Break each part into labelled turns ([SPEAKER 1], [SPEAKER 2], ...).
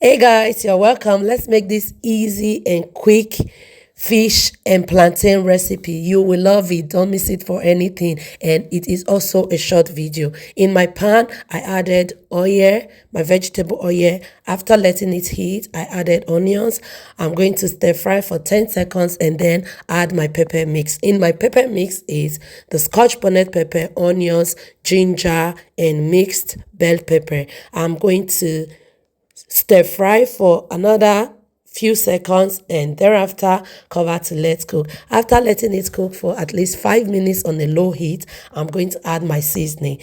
[SPEAKER 1] Hey guys, you're welcome. Let's make this easy and quick fish and plantain recipe. You will love it. Don't miss it for anything. And it is also a short video. In my pan, I added oil, my vegetable oil. After letting it heat, I added onions. I'm going to stir fry for 10 seconds and then add my pepper mix. In my pepper mix is the scotch bonnet pepper, onions, ginger, and mixed bell pepper. I'm going to stir fry for another few seconds and thereafter cover to let cook. After letting it cook for at least 5 minutes on a low heat, I'm going to add my seasoning.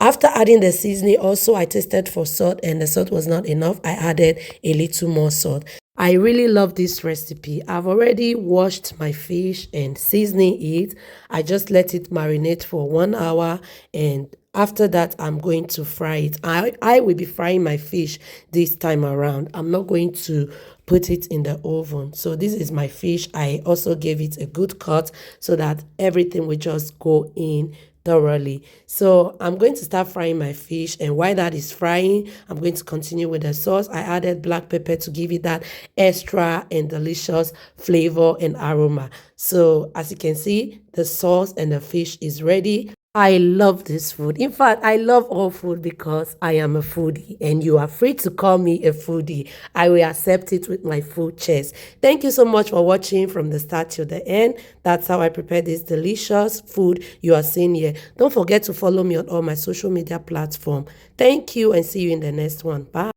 [SPEAKER 1] After adding the seasoning, also I tasted for salt and the salt was not enough. I added a little more salt. I really love this recipe. I've already washed my fish and seasoning it. I just let it marinate for 1 hour, and after that I'm going to fry it. I will be frying my fish this time around. I'm not going to put it in the oven. So this is my fish. I also gave it a good cut so that everything will just go in thoroughly. So I'm going to start frying my fish, and while that is frying, I'm going to continue with the sauce. I added black pepper to give it that extra and delicious flavor and aroma. So as you can see, the sauce and the fish is ready. I love this food. In fact, I love all food because I am a foodie, and you are free to call me a foodie. I will accept it with my full chest. Thank you so much for watching from the start to the end. That's how I prepare this delicious food you are seeing here. Don't forget to follow me on all my social media platforms. Thank you and see you in the next one. Bye.